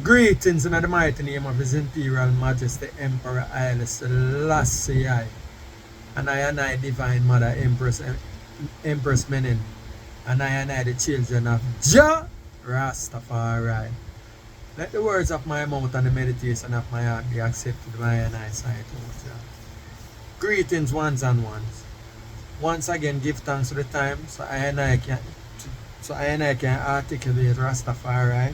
Greetings in the mighty name of His Imperial Majesty Emperor Haile Selassie I, and I Divine Mother Empress Menen, and I the children of Jah Rastafari. Let the words of my mouth and the meditation of my heart be accepted by and I sight, O Jah. Greetings ones and ones. Once again give thanks to the time so I and I can articulate Rastafari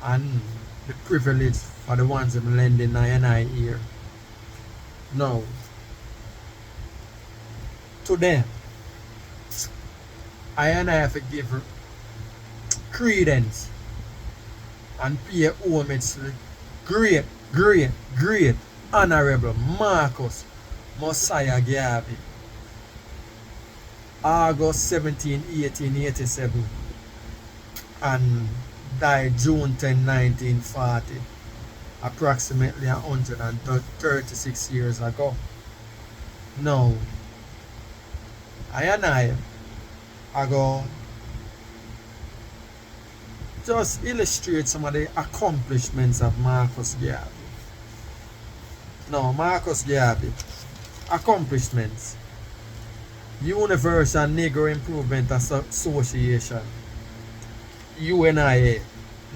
and the privilege for the ones that lending I and I here. Now, today, I and I have to give credence and pay homage to the great, honorable Marcus Mosiah Garvey, August 17, 1887, and died June 10, 1940, approximately 136 years ago. Now, I and I go just illustrate some of the accomplishments of Marcus Garvey. Now, Marcus Garvey, accomplishments. Universal Negro Improvement Association, UNIA,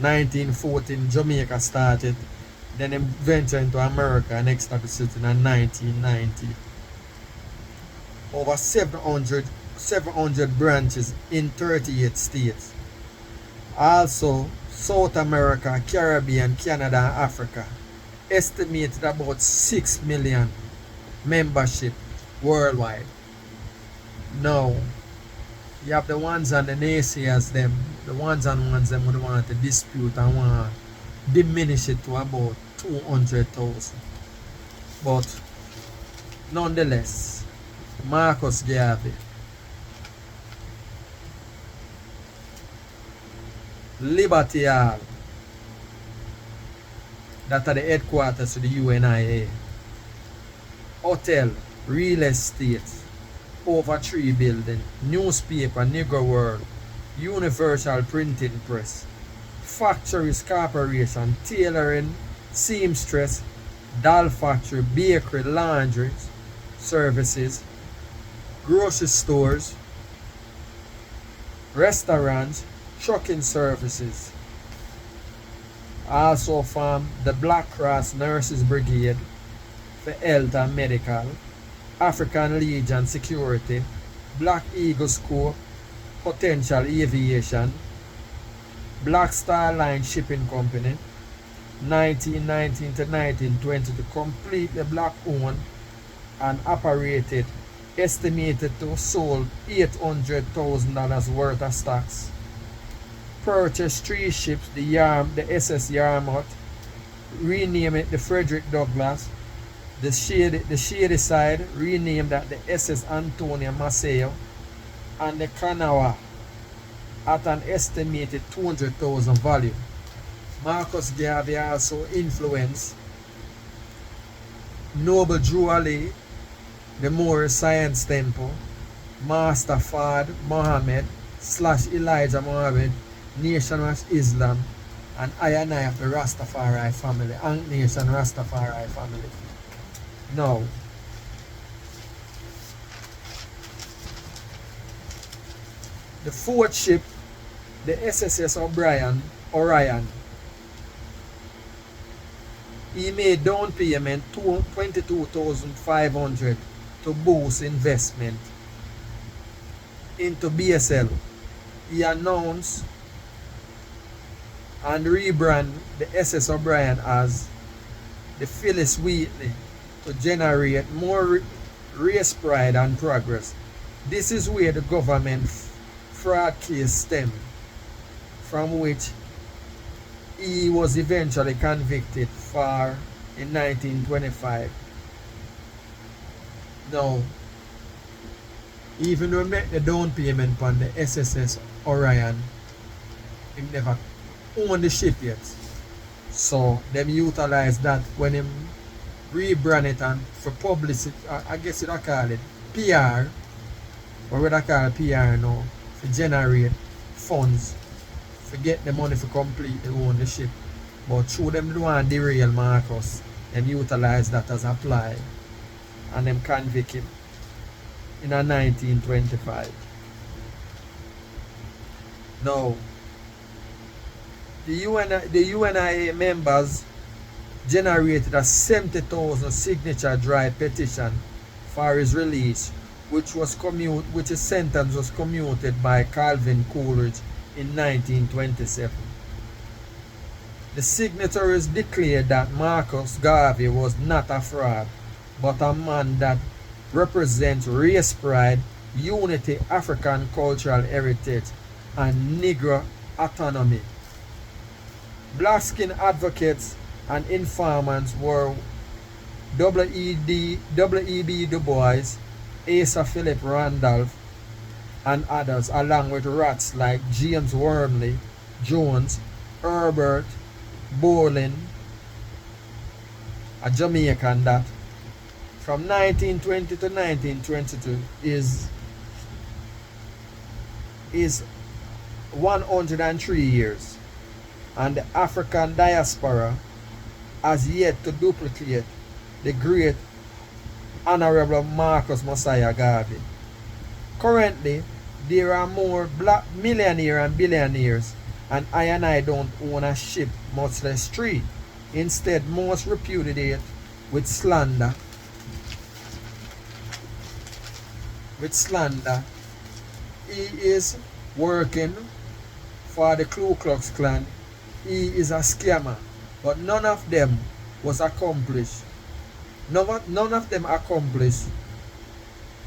1914, Jamaica started, then they ventured into America and established it in 1990. Over 700 branches in 38 states. Also, South America, Caribbean, Canada, and Africa. Estimated about 6 million membership worldwide. Now, you have the ones and the naysayers them, the ones and ones them would want to dispute and want to diminish it to about 200,000. But nonetheless, Marcus Garvey, Liberty Hall, that are the headquarters of the UNIA, hotel, real estate, over 3 building, newspaper, Negro World, Universal Printing Press, factories, corporation, tailoring, seamstress, doll factory, bakery, laundry services, grocery stores, restaurants, trucking services. Also from the Black Cross Nurses Brigade for health and medical, African Legion Security, Black Eagle School, Potential Aviation, Black Star Line Shipping Company, 1919 to 1920 to completely black owned and operated, estimated to have sold $800,000 worth of stocks. Purchased 3 ships, the SS Yarmouth, rename it the Frederick Douglass, the Shady Side, renamed that the SS Antonio Maceo, and the Kanawha at an estimated 200,000 value. Marcus Garvey also influenced Noble Drew Ali, the Moorish Science Temple, Master Fard Mohammed / Elijah Muhammad, Nation of Islam, and I of the Rastafari family, and Nation Rastafari family. Now, the 4th ship, the SSS Orion, he made down payment $22,500 to boost investment into BSL. He announced and rebrand the SS O'Brien as the Phyllis Wheatley to generate more race pride and progress. This is where the government fraud case stemmed, from which he was eventually convicted for in 1925. Now, even though he made the down payment on the SSS Orion, he never owned the ship yet. So them utilize that when him rebrand it and for publicity, I guess you call it PR, or what I call PR now, to generate funds, to get the money to completely own the ship. But through them do want derail Marcus, them utilize that as a ply and them convict him in a 1925. Now, the UNIA members generated a 70,000 signature drive petition for his release, which his sentence was commuted by Calvin Coolidge in 1927. The signatories declared that Marcus Garvey was not a fraud, but a man that represents race pride, unity, African cultural heritage, and Negro autonomy. Black skin advocates and informants were W.E.B. Du Bois, Asa Philip Randolph, and others, along with rats like James Wormley, Jones, Herbert, Bolin, a Jamaican that from 1920 to 1922 is 103 years, and the African diaspora has yet to duplicate the great Honorable Marcus Mosiah Garvey. Currently, there are more black millionaires and billionaires, and I don't own a ship, much less three. Instead, most repudiate with slander. He is working for the Ku Klux Klan. He is a scammer, but none of them was accomplished. None of them accomplished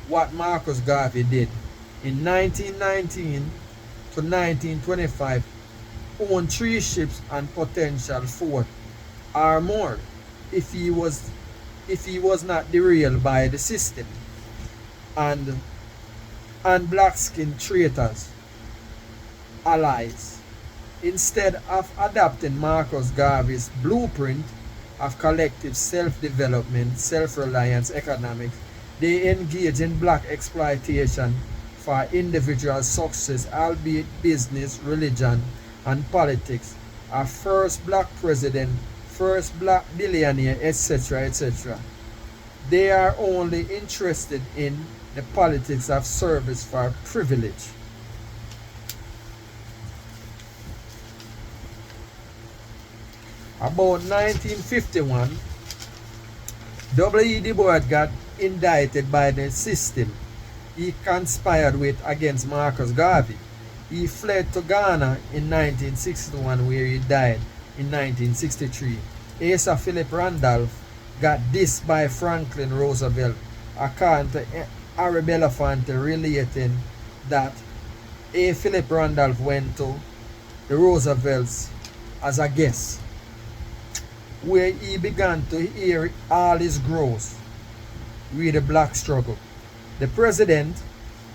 what Marcus Garvey did. In 1919 to 1925, owned 3 ships and potential 4 or more if he was not derailed by the system and black skin traitors, allies. Instead of adopting Marcus Garvey's blueprint of collective self-development, self-reliance economics, they engage in black exploitation for individual success, albeit business, religion, and politics. A first black president, first black billionaire, etc., etc. They are only interested in the politics of service for privilege. About 1951, W.E. Du Bois got indicted by the system he conspired with against Marcus Garvey. He fled to Ghana in 1961, where he died in 1963. Asa Philip Randolph got dissed by Franklin Roosevelt, according to Harry Belafonte, relating that A. Philip Randolph went to the Roosevelts as a guest, where he began to hear all his growth with the black struggle. The president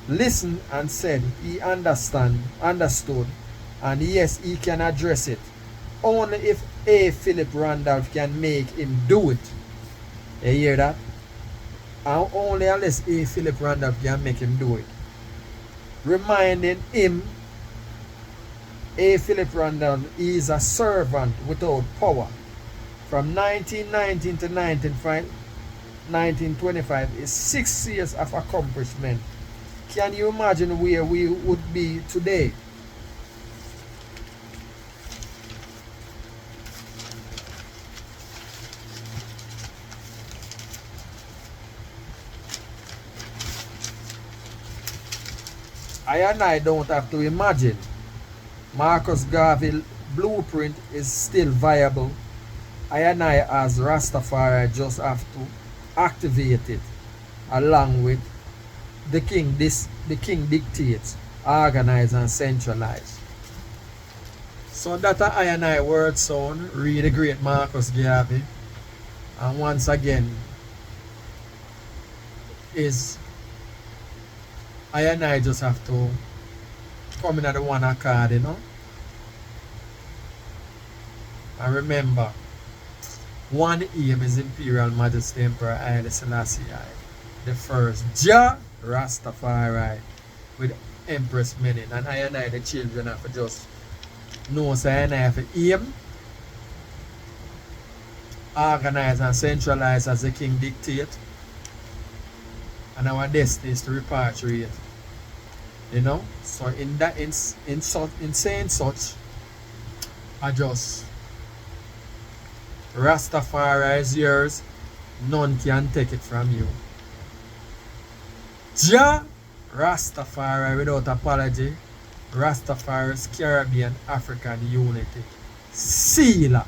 listened and said he understood, and yes, he can address it. Only if A. Philip Randolph can make him do it. You hear that? And only unless A. Philip Randolph can make him do it. Reminding him, A. Philip Randolph is a servant without power. From 1919 to 1925 is 6 years of accomplishment. Can you imagine where we would be today? I don't have to imagine. Marcus Garvey blueprint is still viable. I as Rastafari just have to activate it along with the king dictates, organize and centralize. So that I word sound, read the great Marcus Garvey. And once again is I just have to come in at the one accord, you know. And remember, one aim is Imperial Majesty Emperor Haile Selassie I, the first Jah Rastafari with Empress Menen. And the children have to just know, so I have to aim organize and centralize as the king dictate. And our destiny is to repatriate. You know? So in that in saying such, I just Rastafari is yours, none can take it from you. Jah Rastafari without apology. Rastafari's Caribbean African unity. Sealer.